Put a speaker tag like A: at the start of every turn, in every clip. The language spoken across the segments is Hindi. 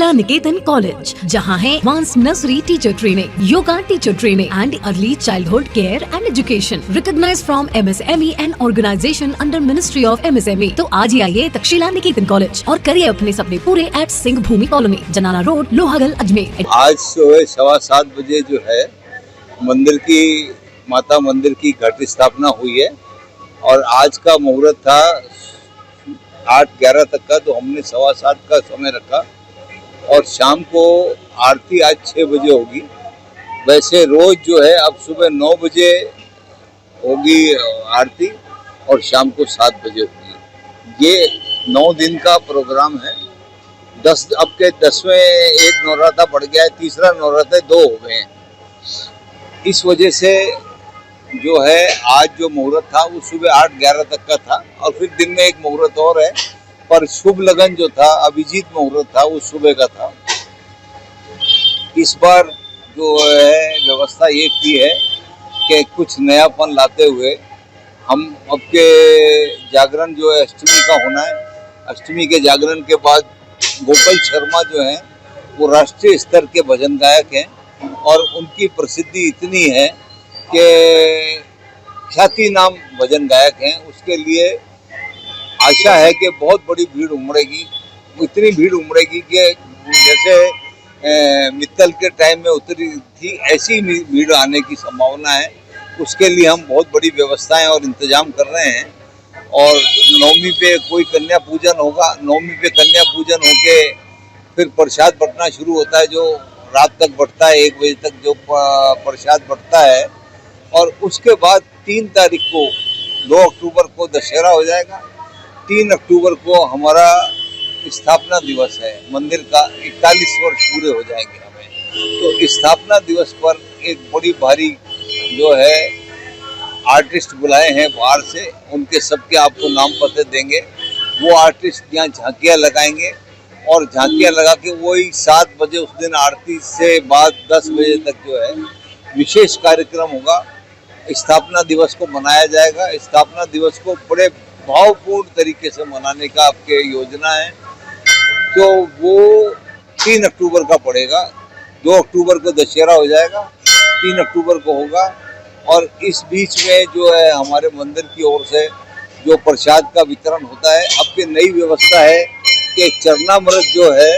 A: तक्षशिला निकेतन कॉलेज, जहां है advance nursery teacher training, yoga teacher training and early childhood care and education, recognised from MSME and organisation under ministry of MSME। तो आज ही आइए तक्षशिला निकेतन कॉलेज और करिए अपने सपने पूरे एट सिंह भूमि कॉलोनी, जनाना रोड, लोहागल, अजमेर।
B: आज सुबह 7:15 बजे जो है माता मंदिर की घट स्थापना हुई है और आज का मुहूर्त था 8-11 तक का, तो हमने 7:15 का समय रखा और शाम को आरती आज 6 बजे होगी। वैसे रोज जो है अब सुबह 9 बजे होगी आरती और शाम को 7 बजे होगी। ये 9 दिन का प्रोग्राम है। अब के 10वें एक नवरात्रा बढ़ गया है, तीसरा नवरात्रा 2 हो गए हैं। इस वजह से जो है आज जो मुहूर्त था वो सुबह 8-11 तक का था और फिर दिन में एक मुहूर्त और है, पर शुभ लगन जो था, अभिजीत मुहूर्त था, वो सुबह का था। इस बार जो है व्यवस्था ये की है कि कुछ नयापन लाते हुए हम अब के जागरण जो है अष्टमी का होना है, अष्टमी के जागरण के बाद गोपाल शर्मा जो हैं वो राष्ट्रीय स्तर के भजन गायक हैं और उनकी प्रसिद्धि इतनी है कि ख्याति नाम भजन गायक हैं। उसके लिए आशा है कि बहुत बड़ी भीड़ उमड़ेगी, इतनी भीड़ उमड़ेगी कि जैसे मित्तल के टाइम में उतरी थी ऐसी भीड़ आने की संभावना है। उसके लिए हम बहुत बड़ी व्यवस्थाएं और इंतजाम कर रहे हैं। और नवमी पे कोई कन्या पूजन होगा, नवमी पे कन्या पूजन होके फिर प्रसाद बंटना शुरू होता है, जो रात तक बढ़ता है, 1 बजे तक जो प्रसाद बढ़ता है। और उसके बाद 3 तारीख को 2 अक्टूबर को दशहरा हो जाएगा। 3 अक्टूबर को हमारा स्थापना दिवस है, मंदिर का 41 वर्ष पूरे हो जाएंगे हमें। तो स्थापना दिवस पर एक बड़ी भारी जो है आर्टिस्ट बुलाए हैं बाहर से, उनके सबके आपको नाम पते देंगे। वो आर्टिस्ट यहाँ झांकियाँ लगाएंगे और झांकियाँ लगा के वही 7 बजे उस दिन आरती से बाद 10 बजे तक जो है विशेष कार्यक्रम होगा। स्थापना दिवस को मनाया जाएगा। स्थापना दिवस को बड़े भावपूर्ण तरीके से मनाने का आपके योजना है, तो वो 3 अक्टूबर का पड़ेगा। 2 अक्टूबर को दशहरा हो जाएगा, 3 अक्टूबर को होगा। और इस बीच में जो है हमारे मंदिर की ओर से जो प्रसाद का वितरण होता है, आपकी नई व्यवस्था है कि चरणामृत जो है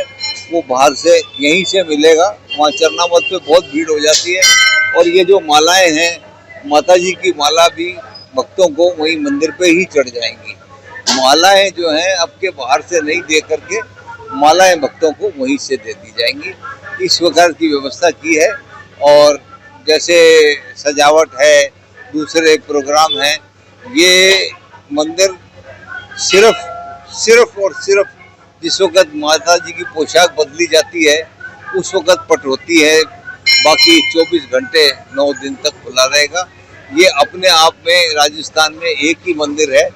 B: वो बाहर से यहीं से मिलेगा। वहाँ चरणामृत पे बहुत भीड़ हो जाती है। और ये जो मालाएं हैं, माता जी की माला भी भक्तों को वहीं मंदिर पे ही चढ़ जाएंगी। मालाएं जो हैं अब के बाहर से नहीं दे करके मालाएं भक्तों को वहीं से दे दी जाएंगी। इस प्रकार की व्यवस्था की है। और जैसे सजावट है, दूसरे प्रोग्राम हैं, ये मंदिर सिर्फ और सिर्फ जिस वक्त माता जी की पोशाक बदली जाती है उस वक्त पट होती है। बाकी 24 घंटे 9 दिन तक खुला रहेगा। ये अपने आप में राजस्थान में एक ही मंदिर है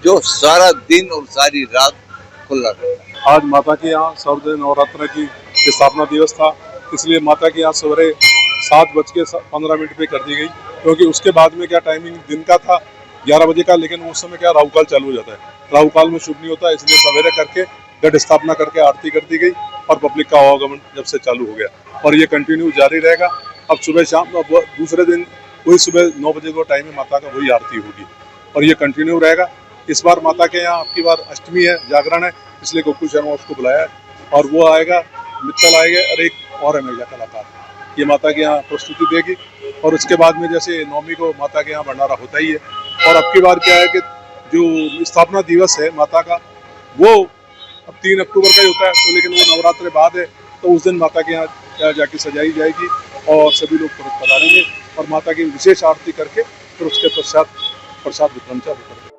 B: जो सारा दिन और सारी रात खुला रहेगा।
C: आज माता के यहाँ सर्वदय नवरात्र की स्थापना दिवस था, इसलिए माता के यहाँ सवेरे 7:15 पे कर दी गई, क्योंकि उसके बाद में क्या टाइमिंग दिन का था 11 बजे का, लेकिन उस समय क्या राहु काल चालू हो जाता है। राहु काल में शुभ नहीं होता, इसलिए सवेरे करके घट स्थापना करके आरती कर दी गई और पब्लिक का आवागमन जब से चालू हो गया और ये कंटिन्यू जारी रहेगा। अब सुबह शाम दूसरे दिन वही सुबह 9 बजे को टाइम में माता का वही आरती होगी और ये कंटिन्यू रहेगा। इस बार माता के यहाँ आपकी बार अष्टमी है, जागरण है, इसलिए गोकुल शर्मा उसको बुलाया है और वो आएगा, मित्तल आएगा और एक और है महिला कलाकार, ये माता के यहाँ प्रस्तुति देगी। और उसके बाद में जैसे नवमी को माता के यहाँ भंडारा होता ही है। और अब की बार क्या है कि जो स्थापना दिवस है माता का, वो अब 3 अक्टूबर का ही होता है, तो लेकिन वो नवरात्र बाद है, तो उस दिन माता के यहाँ जाके सजाई जाएगी और सभी लोग पधारेंगे और माता की विशेष आरती करके फिर उसके पश्चात प्रसाद वितरण चालू करेंगे।